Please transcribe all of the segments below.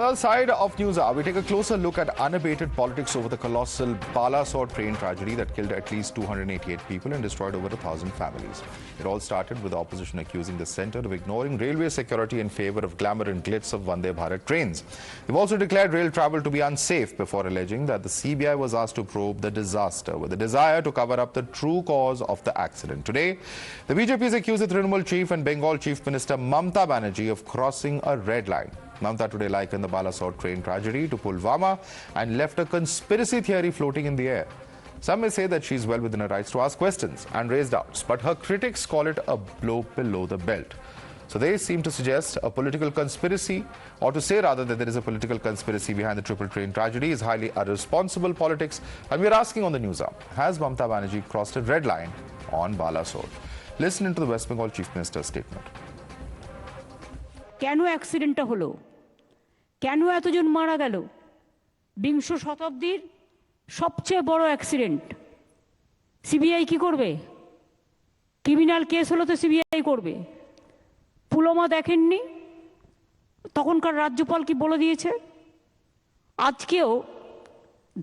other side of Newshour, we take a closer look at unabated politics over the colossal Balasore train tragedy that killed at least 288 people and destroyed over 1,000 families. It all started with the opposition accusing the centre of ignoring railway security in favour of glamour and glitz of Vande Bharat trains. They've also declared rail travel to be unsafe before alleging that the CBI was asked to probe the disaster with a desire to cover up the true cause of the accident. Today, the BJP has accused the Trinamool chief and Bengal Chief Minister Mamta Banerjee of crossing a red line. Mamta today likened the Balasore train tragedy to Pulwama and left a conspiracy theory floating in the air. Some may say that she's well within her rights to ask questions and raise doubts, but her critics call it a blow below the belt. So they seem to suggest a political conspiracy, or to say rather that there is a political conspiracy behind the triple train tragedy is highly irresponsible politics. And we're asking on the Newshour, has Mamta Banerjee crossed a red line on Balasore? Listen into the West Bengal Chief Minister's statement. কেন অ্যাক্সিডেন্টটা হলো, কেন এতজন মারা গেল? বিংশ শতাব্দীর সবচেয়ে বড় অ্যাক্সিডেন্ট। সিবিআই কি করবে? ক্রিমিনাল কেস হলো তো সিবিআই করবে। পুলওয়ামা দেখেননি? তখনকার রাজ্যপাল কি বলে দিয়েছে? আজকেও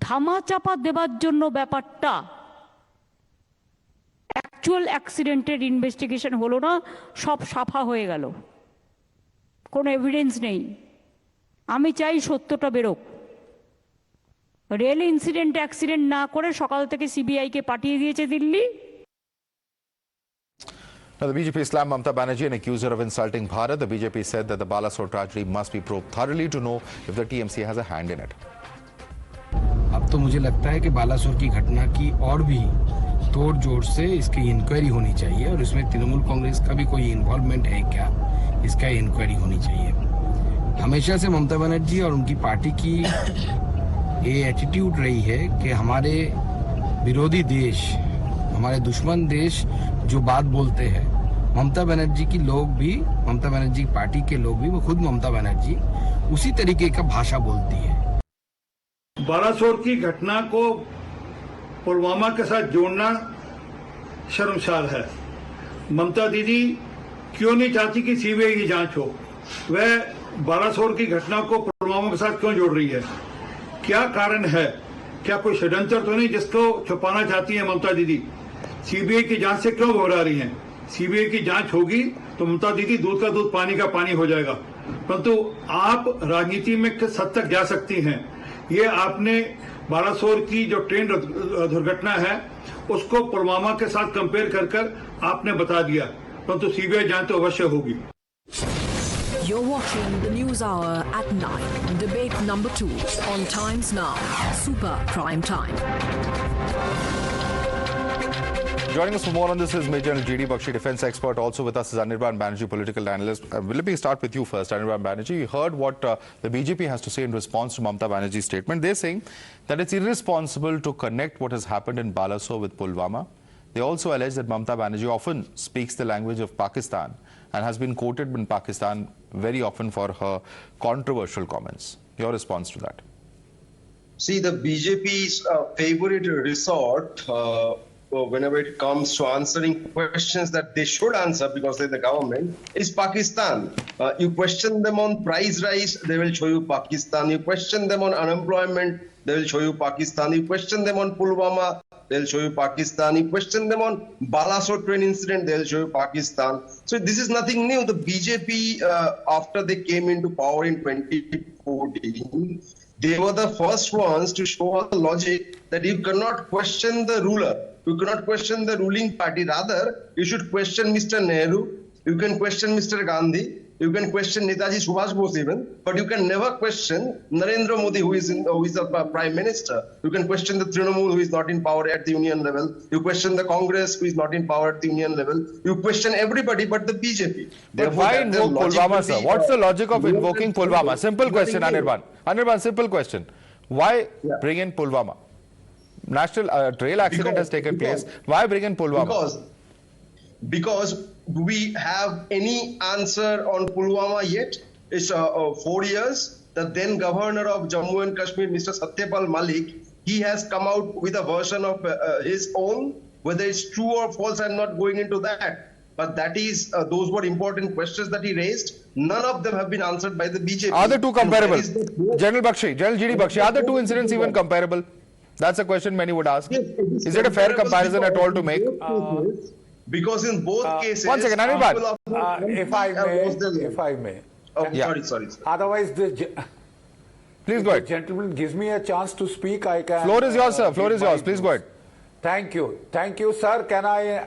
ধামাচাপা দেবার জন্য ব্যাপারটা অ্যাকচুয়াল অ্যাক্সিডেন্টের ইনভেস্টিগেশন হলো না, সব সাফা হয়ে গেল, কোনো এভিডেন্স নেই। আমি চাই সত্যটা বেরোক। রেল ইনসিডেন্ট অ্যাক্সিডেন্ট না করে সকাল থেকে সিবিআইকে পাঠিয়ে দিয়েছে Delhi. Now, the BJP slammed Mamta Banerjee and accused her of insulting Bharat. The BJP said that the Balasore tragedy must be probed thoroughly to know if the TMC has a hand in it. अब तो मुझे लगता है कि बालासोर की घटना की और भी तोड़ जोड़ से इसकी इंक्वायरी होनी चाहिए और इसमें तृणमूल कांग्रेस का भी कोई इन्वॉल्वमेंट है क्या, इसका इंक्वायरी होनी चाहिए। हमेशा से ममता बनर्जी और उनकी पार्टी की ये एटीट्यूड रही है कि हमारे विरोधी देश, हमारे दुश्मन देश जो बात बोलते हैं, ममता बनर्जी की लोग भी, ममता बनर्जी पार्टी के लोग भी, वो खुद ममता बनर्जी उसी तरीके का भाषा बोलती है। बालासोर की घटना को पुलवामा के साथ जोड़ना शर्मसार है। ममता दीदी क्यों नहीं चाहती कि सीबीआई की जांच हो? वह बालासोर की घटना को पुलवामा के साथ क्यों जोड़ रही है? क्या कारण है? क्या कोई षड्यंत्र तो नहीं जिसको छुपाना चाहती है ममता दीदी? सीबीआई की जांच से क्यों घबरा रही हैं? सीबीआई की जांच होगी तो ममता दीदी दूध का दूध पानी का पानी हो जाएगा। परंतु आप राजनीति में किस हद तक जा सकती हैं? ये आपने बालासोर की जो ट्रेन दुर्घटना है उसको पुलवामा के साथ कंपेयर कर आपने बता दिया, परंतु सीबीआई जांच तो अवश्य होगी। You're watching the News Hour at 9. Debate number 2 on Times Now. Super Prime Time. Joining us for more on this is Major General G.D. Bakshi, defence expert. Also with us is Anirban Banerjee, political analyst. Let me start with you first, Anirban Banerjee. You heard what the BJP has to say in response to Mamta Banerjee's statement. They're saying that it's irresponsible to connect what has happened in Balasore with Pulwama. They also allege that Mamta Banerjee often speaks the language of Pakistan and has been quoted in Pakistan very often for her controversial comments. Your response to that? See, the BJP's favorite resort whenever it comes to answering questions that they should answer because they're the government is Pakistan. You question them on price rise, they will show you Pakistan. You question them on unemployment, they will show you Pakistan. You question them on Pulwama, they'll show you Pakistan. You question them on Balasore train incident, they'll show you Pakistan. So this is nothing new. The BJP, after they came into power in 2014, they were the first ones to show us the logic that you cannot question the ruler. You cannot question the ruling party. Rather, you should question Mr. Nehru. You can question Mr. Gandhi. You can question Netaji Subhash Bose even, but you can never question Narendra Modi, who is a prime minister. You can question the Trinamool, who is not in power at the union level. You question the Congress, who is not in power at the union level. You question everybody but the BJP. But why invoke Pulwama, sir? What's the logic of invoking Pulwama? Simple question, Anirban. Anirban, simple question. Why bring in Pulwama? National rail accident has taken place. Why bring in Pulwama? Because do we have any answer on Pulwama yet? It's 4 years. The then governor of Jammu and Kashmir, Mr. Satyapal Malik, he has come out with a version of his own. Whether it's true or false, I'm not going into that. but that is those were important questions that he raised. None of them have been answered by the BJP. Are the two comparable? And that is the- General Bakshi, General GD Bakshi, are the two incidents even comparable? That's a question many would ask. Yes, Is it a fair comparable comparison at all to because make? in both cases- Because in both cases, one second, Anirban. people of- If I may. Oh, Yeah. sorry. Otherwise, Please if go the ahead. gentleman gives me a chance to speak, I can. Floor is yours, sir. Floor give is yours. my Please views. go ahead. Thank you. Thank you, sir. Can I?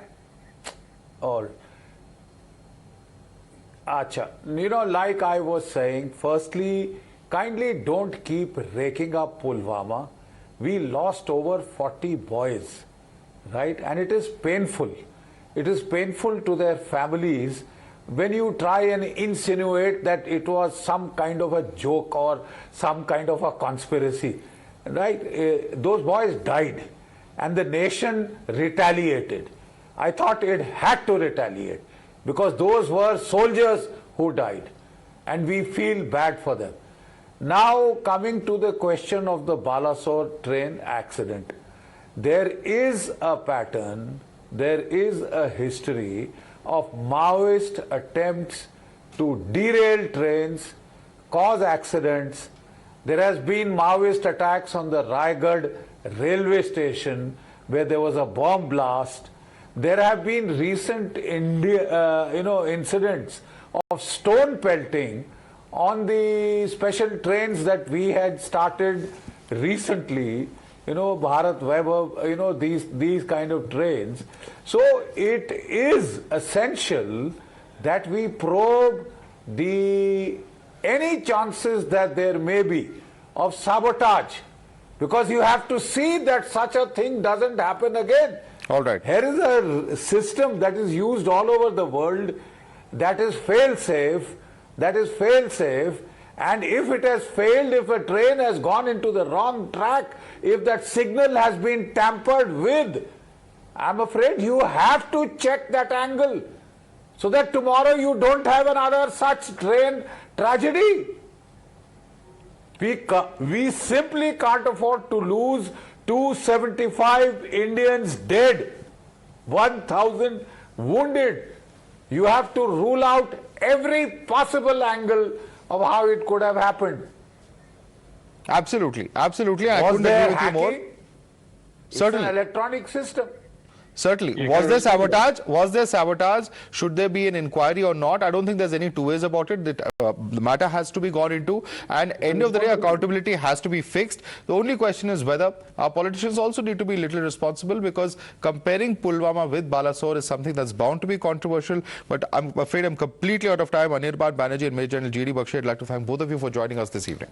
All. Acha. Like I was saying, firstly, kindly don't keep raking up Pulwama. We lost over 40 boys, right? And it is painful. It is painful to their families when you try and insinuate that it was some kind of a joke or some kind of a conspiracy, right? Those boys died and the nation retaliated. I thought it had to retaliate because those were soldiers who died and we feel bad for them. Now coming to the question of the Balasore train accident, there is a pattern, there is a history of Maoist attempts to derail trains, cause accidents. There has been Maoist attacks on the Raigad railway station where there was a bomb blast. There have been recent incidents of stone pelting on the special trains that we had started recently, Bharat Vaibhav, these kind of trains. So it is essential that we probe any chances that there may be of sabotage, because you have to see that such a thing doesn't happen again. All right. Here is a system that is used all over the world that is fail-safe, and if it has failed, if a train has gone into the wrong track, if that signal has been tampered with, I'm afraid you have to check that angle so that tomorrow you don't have another such train tragedy. We simply can't afford to lose 275 Indians dead, 1,000 wounded. You have to rule out every possible angle of how it could have happened. Absolutely. I Was couldn't there agree with you more. hacking? Certainly. It's an electronic system. Certainly. Was there sabotage? Was there sabotage? Should there be an inquiry or not? I don't think there's any two ways about it. That the matter has to be gone into, and end of the day, accountability has to be fixed. The only question is whether our politicians also need to be a little responsible, because comparing Pulwama with Balasore is something that's bound to be controversial. But I'm afraid I'm completely out of time. Anirban Banerjee and Major General GD Bakshi, I'd like to thank both of you for joining us this evening.